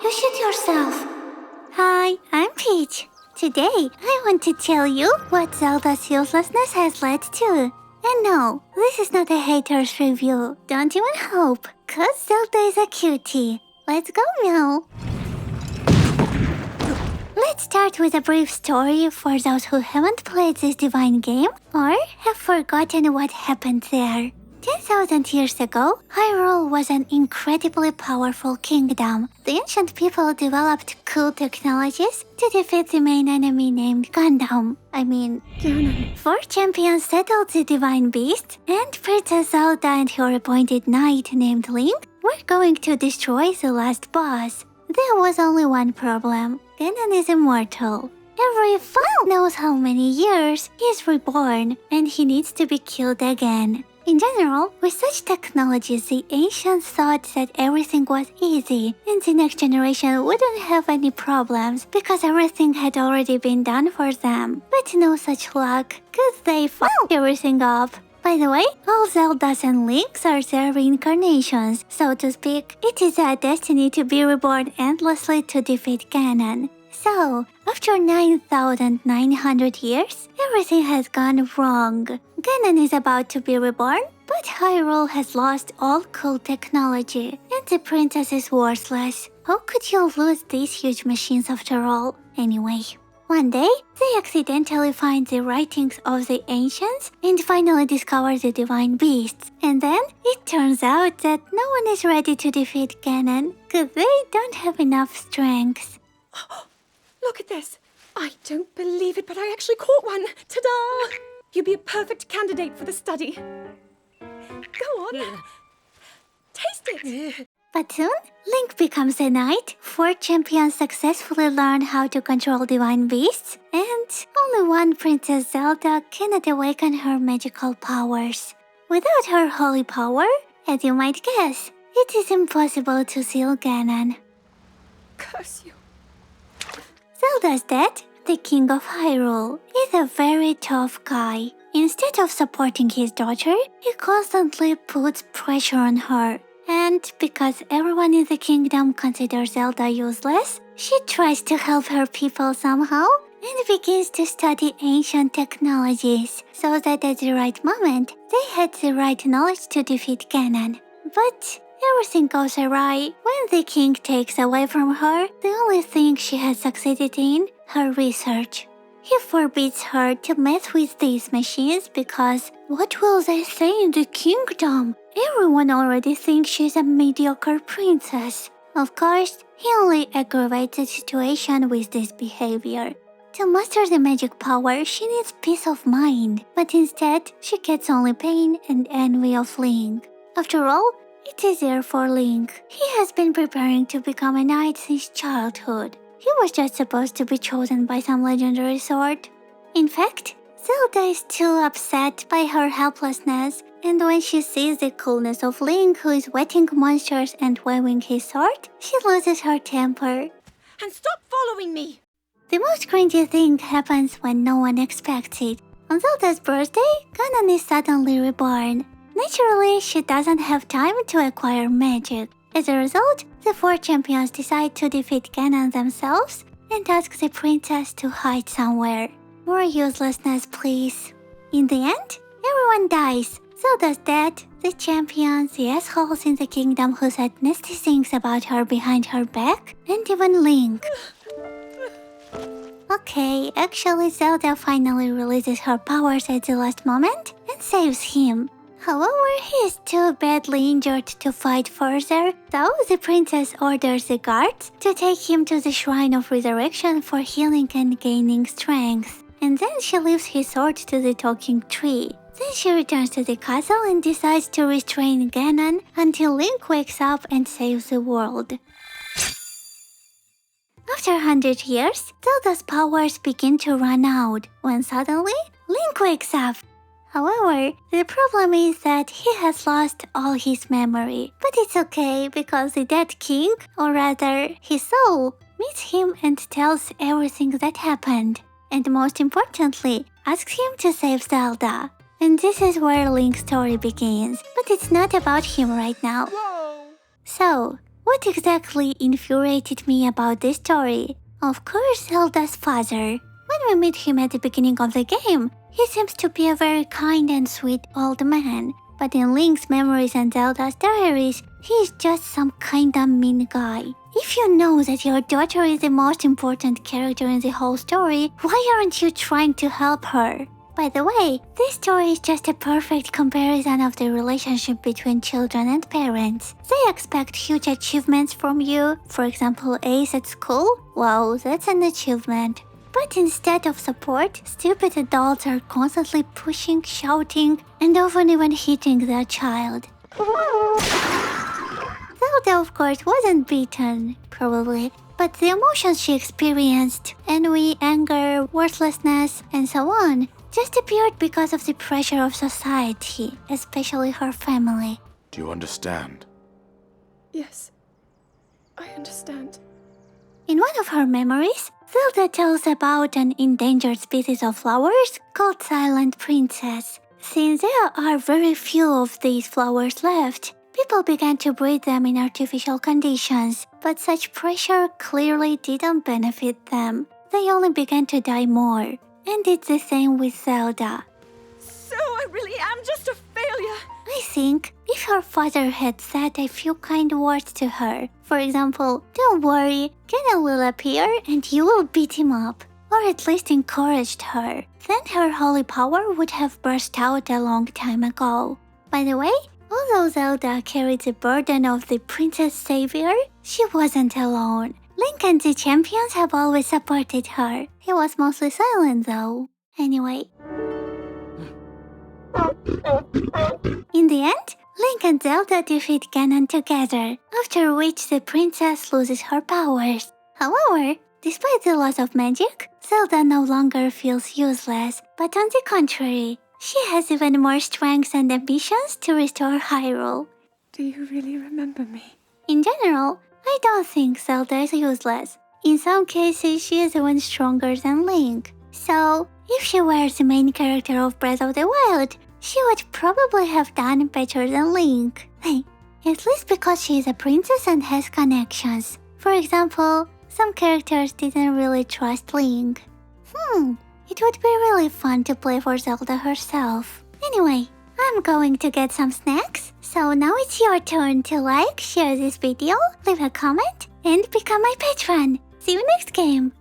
you shoot yourself. Hi, I'm Peach. Today, I want to tell you what Zelda's uselessness has led to. And no, this is not a hater's review. Don't even hope, cause Zelda is a cutie. Let's go, Meow. Let's start with a brief story for those who haven't played this divine game or have forgotten what happened there. 10,000 years ago, Hyrule was an incredibly powerful kingdom. The ancient people developed cool technologies to defeat the main enemy named Ganon. Ganon. 4 champions settled the divine beast, and Princess Zelda and her appointed knight named Link were going to destroy the last boss. There was only one problem. Ganon is immortal. Every fool knows how many years he is reborn, and he needs to be killed again. In general, with such technologies, the ancients thought that everything was easy, and the next generation wouldn't have any problems because everything had already been done for them. But no such luck, cause they fucked everything up. By the way, all Zeldas and Links are their reincarnations, so to speak. It is their destiny to be reborn endlessly to defeat Ganon. So, after 9,900 years, everything has gone wrong. Ganon is about to be reborn, but Hyrule has lost all cool technology, and the princess is worthless. How could you lose these huge machines after all? Anyway, one day, they accidentally find the writings of the ancients and finally discover the divine beasts. And then, it turns out that no one is ready to defeat Ganon, cause they don't have enough strength. Look at this. I don't believe it, but I actually caught one. Ta-da! You'd be a perfect candidate for the study. Go on. Taste it. But soon, Link becomes a knight, 4 champions successfully learn how to control divine beasts, and only one Princess Zelda cannot awaken her magical powers. Without her holy power, as you might guess, it is impossible to seal Ganon. Curse you. Zelda's dad, the king of Hyrule, is a very tough guy. Instead of supporting his daughter, he constantly puts pressure on her. And because everyone in the kingdom considers Zelda useless, she tries to help her people somehow and begins to study ancient technologies so that at the right moment, they had the right knowledge to defeat Ganon. But everything goes awry when the king takes away from her the only thing she has succeeded in, her research. He forbids her to mess with these machines because what will they say in the kingdom? Everyone already thinks she's a mediocre princess. Of course, he only aggravates the situation with this behavior. To master the magic power, she needs peace of mind, but instead, she gets only pain and envy of Link. After all, it's easier for Link. He has been preparing to become a knight since childhood. He was just supposed to be chosen by some legendary sword. In fact, Zelda is too upset by her helplessness, and when she sees the coolness of Link, who is wetting monsters and waving his sword, she loses her temper. And stop following me! The most cringy thing happens when no one expects it. On Zelda's birthday, Ganon is suddenly reborn. Naturally, she doesn't have time to acquire magic. As a result, the 4 champions decide to defeat Ganon themselves and ask the princess to hide somewhere. More uselessness, please. In the end, everyone dies. Zelda's dad, the champions, the assholes in the kingdom who said nasty things about her behind her back, and even Link. Okay, actually Zelda finally releases her powers at the last moment and saves him. However, he is too badly injured to fight further, so the princess orders the guards to take him to the Shrine of Resurrection for healing and gaining strength. And then she leaves his sword to the talking tree. Then she returns to the castle and decides to restrain Ganon until Link wakes up and saves the world. After 100 years, Zelda's powers begin to run out, when suddenly, Link wakes up. However, the problem is that he has lost all his memory. But it's okay because the dead king, or rather his soul, meets him and tells everything that happened. And most importantly, asks him to save Zelda. And this is where Link's story begins. But it's not about him right now. Whoa! So, what exactly infuriated me about this story? Of course, Zelda's father. When we meet him at the beginning of the game, he seems to be a very kind and sweet old man. But in Link's memories and Zelda's diaries, he is just some kinda mean guy. If you know that your daughter is the most important character in the whole story, why aren't you trying to help her? By the way, this story is just a perfect comparison of the relationship between children and parents. They expect huge achievements from you, for example A's at school. Wow, that's an achievement. But instead of support, stupid adults are constantly pushing, shouting, and often even hitting their child. Zelda, of course, wasn't beaten, probably, but the emotions she experienced, ennui, anger, worthlessness, and so on, just appeared because of the pressure of society, especially her family. Do you understand? Yes, I understand. In one of her memories, Zelda tells about an endangered species of flowers called Silent Princess. Since there are very few of these flowers left, people began to breed them in artificial conditions, but such pressure clearly didn't benefit them. They only began to die more. And it's the same with Zelda. So I really am just a failure. I think if her father had said a few kind words to her, for example, don't worry, Ganon will appear and you will beat him up, or at least encouraged her, then her holy power would have burst out a long time ago. By the way, although Zelda carried the burden of the princess savior, she wasn't alone. Link and the champions have always supported her. He was mostly silent though. Anyway. In the end, Link and Zelda defeat Ganon together, after which the princess loses her powers. However, despite the loss of magic, Zelda no longer feels useless, but on the contrary, she has even more strength and ambitions to restore Hyrule. Do you really remember me? In general, I don't think Zelda is useless. In some cases, she is even stronger than Link. So, if she were the main character of Breath of the Wild, she would probably have done better than Link. At least because she is a princess and has connections. For example, some characters didn't really trust Link. It would be really fun to play for Zelda herself. Anyway, I'm going to get some snacks, so now it's your turn to like, share this video, leave a comment, and become my patron. See you next game!